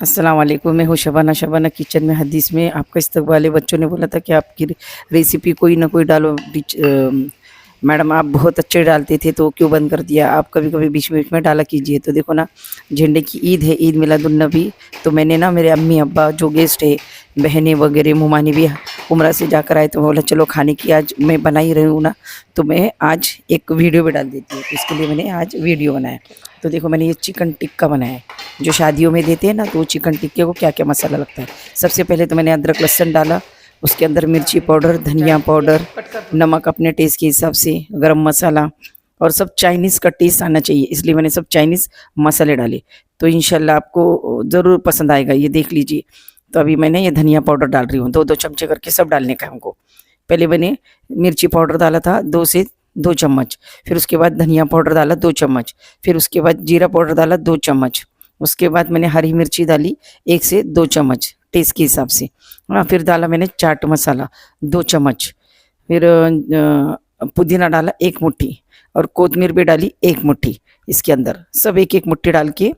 अस्सलाम वालेकुम। मैं हूँ शबाना। शबाना किचन में हदीस में आपका इस्तकबाल है। बच्चों ने बोला था कि आपकी रेसिपी कोई ना कोई डालो। मैडम आप बहुत अच्छे डालते थे तो क्यों बंद कर दिया? आप कभी कभी बीच बीच में डाला कीजिए। तो देखो ना, झंडे की ईद है, ईद मिलादुन्नबी। तो मैंने ना, मेरे अम्मी अब्बा जो गेस्ट है, बहनें वगैरह, मुमानी भी उम्रा से जाकर आए, तो बोला चलो खाने की आज मैं बना ही रही हूँ ना, तो मैं आज एक वीडियो भी डाल देती हूँ। तो इसके लिए मैंने आज वीडियो बनाया। तो देखो, मैंने ये चिकन टिक्का बनाया है जो शादियों में देते हैं ना। तो चिकन टिक्के को क्या क्या मसाला लगता है। सबसे पहले तो मैंने अदरक लहसुन डाला, उसके अंदर मिर्ची पाउडर, धनिया पाउडर, नमक अपने टेस्ट के हिसाब से, गरम मसाला, और सब चाइनीज़ का टेस्ट आना चाहिए, इसलिए मैंने सब चाइनीज़ मसाले डाले। तो इंशाल्लाह आपको ज़रूर पसंद आएगा, ये देख लीजिए। तो अभी मैंने ये धनिया पाउडर डाल रही हूँ, 2-2 चमचे करके सब डालने का हमको। पहले मैंने मिर्ची पाउडर डाला था 2 से 2 चम्मच, फिर उसके बाद धनिया पाउडर डाला 2 चम्मच, फिर उसके बाद जीरा पाउडर डाला 2 चम्मच, उसके बाद मैंने हरी मिर्ची डाली 1 से 2 चम्मच टेस्ट के हिसाब से। हाँ, फिर डाला मैंने चाट मसाला 2 चम्मच, फिर पुदीना डाला 1 मुट्ठी, और कोतमीर भी डाली 1 मुट्ठी। इसके अंदर सब 1-1 मुट्ठी डाल के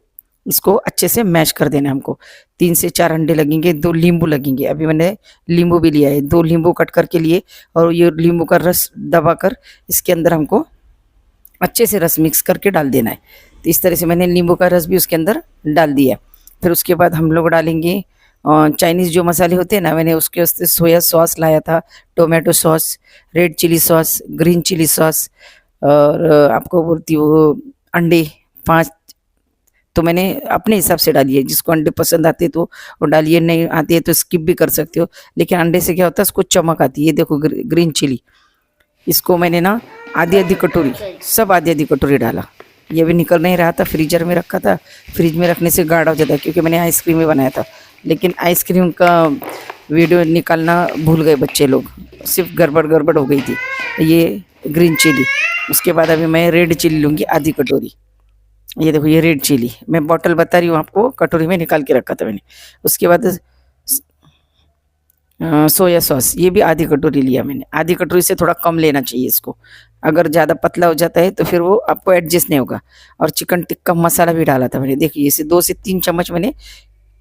इसको अच्छे से मैश कर देना है हमको। 3 से 4 अंडे लगेंगे, 2 नींबू लगेंगे। अभी मैंने नींबू भी लिया है, 2 नींबू कट करके लिए, और ये नींबू का रस दबाकर इसके अंदर हमको अच्छे से रस मिक्स करके डाल देना है। तो इस तरह से मैंने नींबू का रस भी उसके अंदर डाल दिया। फिर उसके बाद हम लोग डालेंगे चाइनीज़ जो मसाले होते हैं ना, मैंने उसके वास्ते सोया सॉस लाया था, tomato sauce, red chilli sauce, green chilli sauce, और आपको बोलती हूँ अंडे 5। तो मैंने अपने हिसाब से डाली है, जिसको अंडे पसंद आते तो वो डालिए, नहीं आते हैं तो स्किप भी कर सकते हो। लेकिन अंडे से क्या होता है, उसको चमक आती है। ये देखो ग्रीन चिली, इसको मैंने ना आधी-आधी कटोरी, सब आधी-आधी कटोरी डाला। ये भी निकल नहीं रहा था, फ्रीजर में रखा था। फ्रिज में रखने से गाढ़ा हो जाता है, क्योंकि मैंने आइसक्रीम में बनाया था। लेकिन आइसक्रीम का वीडियो निकालना भूल गए बच्चे लोग, सिर्फ गड़बड़ गड़बड़ हो गई थी। ये ग्रीन चिली, उसके बाद अभी मैं रेड चिली लूँगी आधी कटोरी। ये देखो, ये रेड चिली मैं बॉटल बता रही हूँ आपको, कटोरी में निकाल के रखा था मैंने। उसके बाद सोया सॉस, ये भी आधी कटोरी लिया मैंने। आधी कटोरी से थोड़ा कम लेना चाहिए इसको, अगर ज़्यादा पतला हो जाता है तो फिर वो आपको एडजस्ट नहीं होगा। और चिकन टिक्का मसाला भी डाला था मैंने, देखिए इसे 2 से 3 चम्मच मैंने,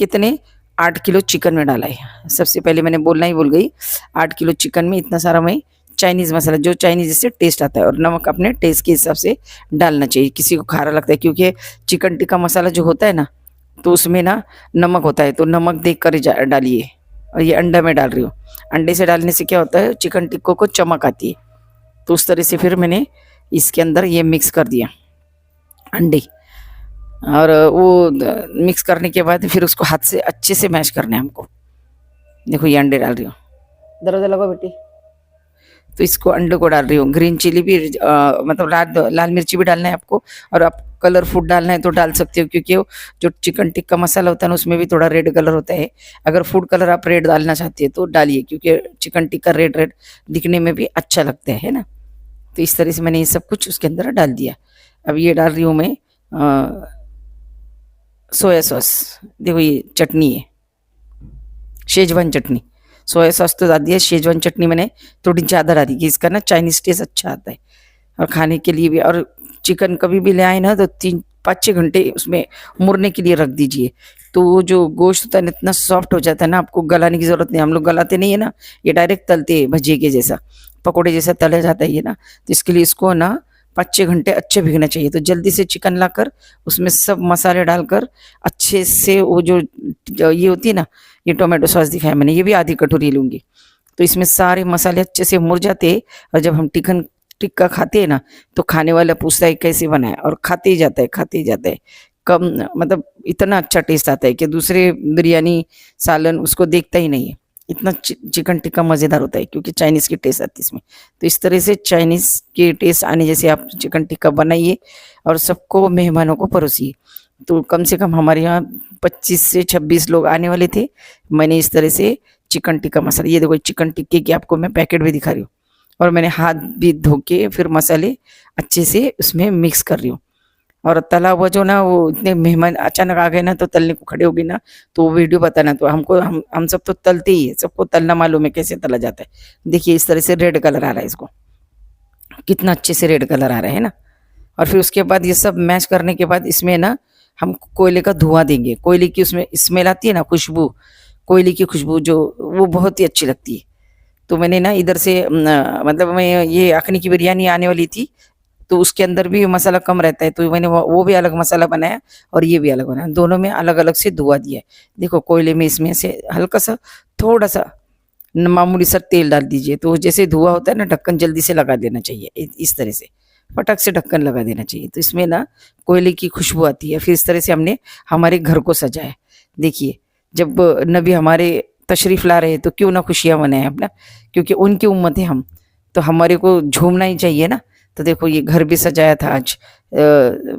कितने 8 किलो चिकन में डाला है। सबसे पहले मैंने बोलना ही भूल गई, 8 किलो चिकन में इतना सारा मैं चाइनीज़ मसाला, जो चाइनीज़ से टेस्ट आता है, और नमक अपने टेस्ट के हिसाब से डालना चाहिए। किसी को खारा लगता है, क्योंकि चिकन टिक्का मसाला जो होता है ना, तो उसमें ना नमक होता है, तो नमक देख कर डालिए। और ये अंडा मैं डाल रही हूँ, अंडे से डालने से क्या होता है, चिकन टिक्को को चमक आती है। तो उस तरह से फिर मैंने इसके अंदर ये मिक्स कर दिया अंडे, और वो मिक्स करने के बाद फिर उसको हाथ से अच्छे से मैश करना है हमको। देखो, ये अंडे डाल रही हूँ, दरवाजा लगाओ बेटी। तो इसको अंडे को डाल रही हूँ। ग्रीन चिली भी मतलब लाल मिर्ची भी डालना है आपको, और आप कलर फूड डालना है तो डाल सकते हो, क्योंकि वो जो चिकन टिक्का मसाला होता है ना, उसमें भी थोड़ा रेड कलर होता है। अगर फूड कलर आप रेड डालना चाहते हैं तो डालिए, क्योंकि चिकन टिक्का रेड रेड दिखने में भी अच्छा लगता है ना। तो इस तरह से मैंने ये सब कुछ उसके अंदर डाल दिया। अब ये डाल रही हूँ मैं सोया सॉस। देखो, ये चटनी है, शेजवान चटनी। सोया सॉस तो डाल दिया, शेजवान चटनी मैंने थोड़ी ज़्यादा डाली कि इसका ना चाइनीज़ टेस्ट अच्छा आता है, और खाने के लिए भी। और चिकन कभी भी ले आए ना, तो 3-5-6 घंटे उसमें मुरने के लिए रख दीजिए। तो वो जो गोश्त होता है ना, इतना सॉफ्ट हो जाता है ना, आपको गलाने की ज़रूरत नहीं। हम लोग गलाते नहीं है ना, ये डायरेक्ट तलते हैं भजिए के जैसा, पकौड़े जैसा तला जाता है ये ना। तो इसके लिए इसको ना 5-6 घंटे अच्छे भीगना चाहिए। तो जल्दी से चिकन लाकर उसमें सब मसाले डालकर अच्छे से, वो जो ये होती है ना, ये टोमेटो सॉस दिखाया मैंने, ये भी आधी कटोरी लूँगी। तो इसमें सारे मसाले अच्छे से मुर जाते हैं, और जब हम चिकन टिक्का खाते हैं ना, तो खाने वाला पूछता है कैसे बनाया, और खाते ही जाता है, खाते ही जाता है। कम मतलब इतना अच्छा टेस्ट आता है कि दूसरे बिरयानी, सालन उसको देखता ही नहीं है। इतना चिकन टिक्का मज़ेदार होता है, क्योंकि चाइनीज़ की टेस्ट आती है इसमें। तो इस तरह से चाइनीज़ के टेस्ट आने जैसे आप चिकन टिक्का बनाइए, और सबको, मेहमानों को परोसिए। तो कम से कम हमारे यहाँ 25 से 26 लोग आने वाले थे। मैंने इस तरह से चिकन टिक्का मसाला, ये देखो चिकन टिक्के की आपको मैं पैकेट भी दिखा रही हूँ, और मैंने हाथ भी धो के फिर मसाले अच्छे से उसमें मिक्स कर रही हूँ। और तला हुआ जो ना, वो इतने मेहमान अचानक आ गए ना, तो तलने को खड़े हो गए ना, तो वो वीडियो बताना। तो हमको हम सब तो तलते ही है, सबको तलना मालूम है कैसे तला जाता है। देखिए इस तरह से रेड कलर आ रहा है, इसको कितना अच्छे से रेड कलर आ रहा है ना। और फिर उसके बाद ये सब मैश करने के बाद इसमें ना हम कोयले का धुआं देंगे, कोयले की उसमें स्मेल आती है ना, खुशबू, कोयले की खुशबू जो, वो बहुत ही अच्छी लगती है। तो मैंने ना इधर से मतलब मैं ये अखनी की बिरयानी आने वाली थी, तो उसके अंदर भी मसाला कम रहता है, तो मैंने वो भी अलग मसाला बनाया और ये भी अलग बनाया, दोनों में अलग अलग से धुआं दिया है। देखो कोयले में इसमें से हल्का सा थोड़ा सा मामूली सा तेल डाल दीजिए, तो जैसे धुआं होता है ना, ढक्कन जल्दी से लगा देना चाहिए, इस तरह से फटक से ढक्कन लगा देना चाहिए, तो इसमें ना कोयले की खुशबू आती है। फिर इस तरह से हमने हमारे घर को सजाया। देखिए, जब नबी हमारे तशरीफ ला रहे हैं तो क्यों ना खुशियां मनाएं अपना, क्योंकि उनकी उम्मत है हम, तो हमारे को झूमना ही चाहिए ना। तो देखो ये घर भी सजाया था आज,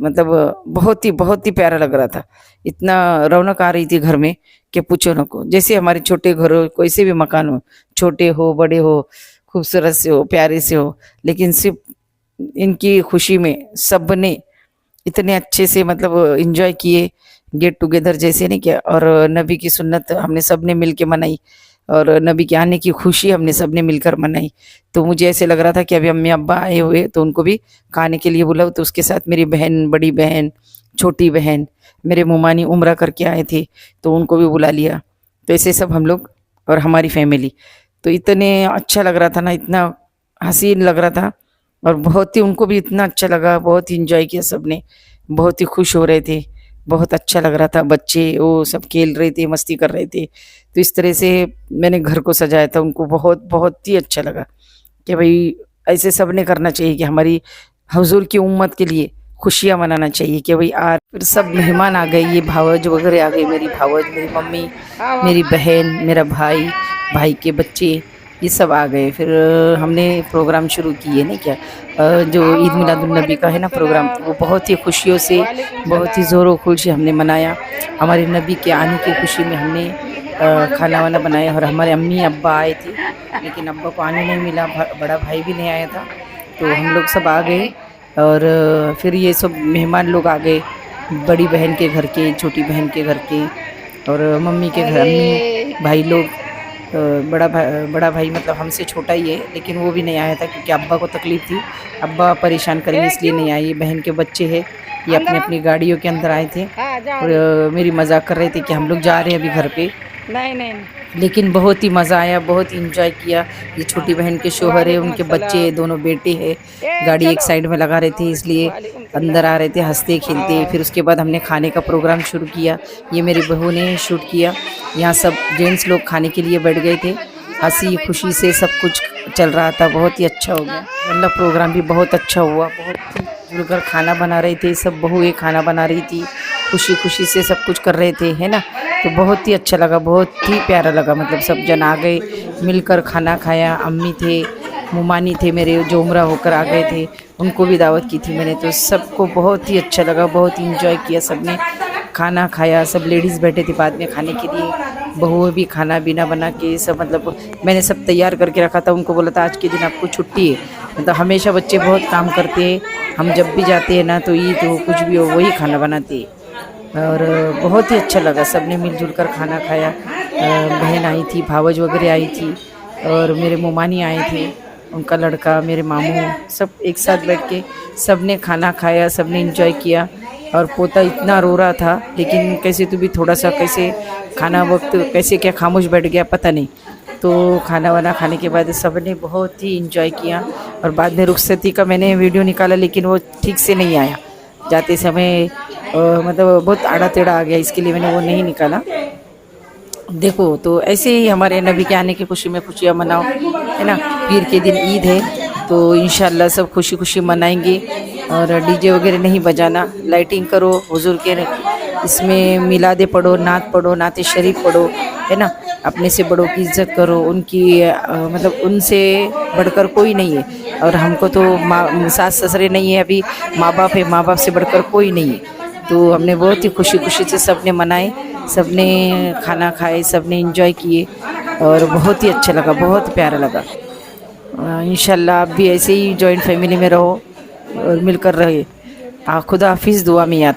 मतलब बहुत ही प्यारा लग रहा था, इतना रौनक आ रही थी घर में कि पूछो न को। जैसे हमारे छोटे घर हो, कोई से भी मकान हो, छोटे हो बड़े हो, खूबसूरत से हो प्यारे से हो, लेकिन सिर्फ इनकी खुशी में सब ने इतने अच्छे से मतलब एंजॉय किए, गेट टुगेदर जैसे नहीं क्या। और नबी की सुन्नत हमने सब ने मिल के मनाई, और नबी के आने की खुशी हमने सब ने मिलकर मनाई। तो मुझे ऐसे लग रहा था कि अभी अम्मी अब्बा आए हुए तो उनको भी खाने के लिए बुलाओ, तो उसके साथ मेरी बहन, बड़ी बहन, छोटी बहन, मेरे मुमानी उम्रा करके आए थे तो उनको भी बुला लिया। तो ऐसे सब हम लोग और हमारी फैमिली, तो इतने अच्छा लग रहा था ना, इतना हसीन लग रहा था, और बहुत ही उनको भी इतना अच्छा लगा, बहुत ही इंजॉय किया सबने, बहुत ही खुश हो रहे थे, बहुत अच्छा लग रहा था। बच्चे वो सब खेल रहे थे, मस्ती कर रहे थे। तो इस तरह से मैंने घर को सजाया था, उनको बहुत ही अच्छा लगा कि भाई ऐसे सब ने करना चाहिए, कि हमारी हुजूर की उम्मत के लिए खुशियाँ मनाना चाहिए कि भाई आज। फिर सब मेहमान आ गए, ये भावज वगैरह आ गए, मेरी भावज, मेरी मम्मी, मेरी बहन, मेरा भाई, भाई के बच्चे, ये सब आ गए। फिर हमने प्रोग्राम शुरू किए नहीं क्या, जो ईद मिलादुन्नबी का है ना प्रोग्राम, वो बहुत ही खुशियों से, बहुत ही ज़ोरों खुल से हमने मनाया। हमारे नबी के आने की खुशी में हमने खाना वाना बनाया, और हमारे अम्मी अब्बा आए थे, लेकिन अब्बा को आने नहीं मिला, बड़ा भाई भी नहीं आया था, तो हम लोग सब आ गए। और फिर ये सब मेहमान लोग आ गए, बड़ी बहन के घर के, छोटी बहन के घर के, और मम्मी के घर, अम्मी भाई लोग। बड़ा भाई मतलब हमसे छोटा ही है, लेकिन वो भी नहीं आया था क्योंकि अब्बा को तकलीफ़ थी, अब्बा परेशान करेंगे इसलिए नहीं आए। ये बहन के बच्चे हैं, ये अपनी अपनी गाड़ियों के अंदर आए थे, और मेरी मजाक कर रहे थे कि हम लोग जा रहे हैं अभी घर पे। नहीं, लेकिन बहुत ही मज़ा आया, बहुत ही इंजॉय किया। ये छोटी बहन के शोहर है, उनके बच्चे, दोनों बेटे हैं, गाड़ी एक साइड में लगा रहे थे, इसलिए अंदर आ रहे थे हंसते खेलते। फिर उसके बाद हमने खाने का प्रोग्राम शुरू किया, ये मेरी बहू ने शूट किया। यहाँ सब जेंट्स लोग खाने के लिए बैठ गए थे, हंसी खुशी से सब कुछ चल रहा था, बहुत ही अच्छा हो गया। मतलब प्रोग्राम भी बहुत अच्छा हुआ, बहुत ही जुड़कर खाना बना रहे थे सब, बहुएं खाना बना रही थी, खुशी खुशी से सब कुछ कर रहे थे, है ना। तो बहुत ही अच्छा लगा, बहुत ही प्यारा लगा, मतलब सब जन आ गए, मिलकर खाना खाया। अम्मी थे, मुमानी थे मेरे, जो उम्रा होकर आ गए थे, उनको भी दावत की थी मैंने। तो सबको बहुत ही अच्छा लगा, बहुत ही इंजॉय किया सबने, खाना खाया। सब लेडीज़ बैठे थे बाद में खाने के लिए, बहुएं भी खाना पीना बना के सब, मतलब मैंने सब तैयार करके रखा था। उनको बोला था आज के दिन आपको छुट्टी है, मतलब हमेशा बच्चे बहुत काम करते हैं, हम जब भी जाते हैं ना तो ईद हो कुछ भी हो वही खाना बनाते हैं। और बहुत ही अच्छा लगा, सब ने मिलजुल कर खाना खाया। बहन आई थी, भावज वगैरह आई थी, और मेरे मुमानी आए थे, उनका लड़का, मेरे मामू, सब एक साथ बैठ के सब ने खाना खाया, सब ने इंजॉय किया। और पोता इतना रो रहा था, लेकिन कैसे तो भी थोड़ा सा कैसे खाना वक्त कैसे क्या खामोश बैठ गया पता नहीं। तो खाना वाना खाने के बाद सब ने बहुत ही इंजॉय किया। और बाद में रुखसती का मैंने वीडियो निकाला, लेकिन वो ठीक से नहीं आया, जाते समय मतलब बहुत आड़ा टेढ़ा आ गया, इसके लिए मैंने वो नहीं निकाला। देखो तो ऐसे ही हमारे नबी के आने की खुशी में खुशियाँ मनाओ, है ना। पीर के दिन ईद है, तो इंशाल्लाह सब खुशी खुशी मनाएंगे। और डीजे वगैरह नहीं बजाना, लाइटिंग करो, हुजूर के इसमें मिलादे पढ़ो, नात शरीफ पढ़ो, है ना। अपने से बड़ों की इज्जत करो, उनकी मतलब उनसे बढ़कर कोई नहीं है। और हमको तो सास ससुरे नहीं है, अभी माँ बाप है, माँ बाप से बढ़कर कोई नहीं है। तो हमने बहुत ही खुशी खुशी से सब ने मनाए, सब ने खाना खाए, सब ने इंजॉय किए, और बहुत ही अच्छा लगा, बहुत प्यारा लगा। इंशाल्लाह आप भी ऐसे ही जॉइंट फैमिली में रहो और मिलकर रहे। खुदा हाफिज़, दुआ में याद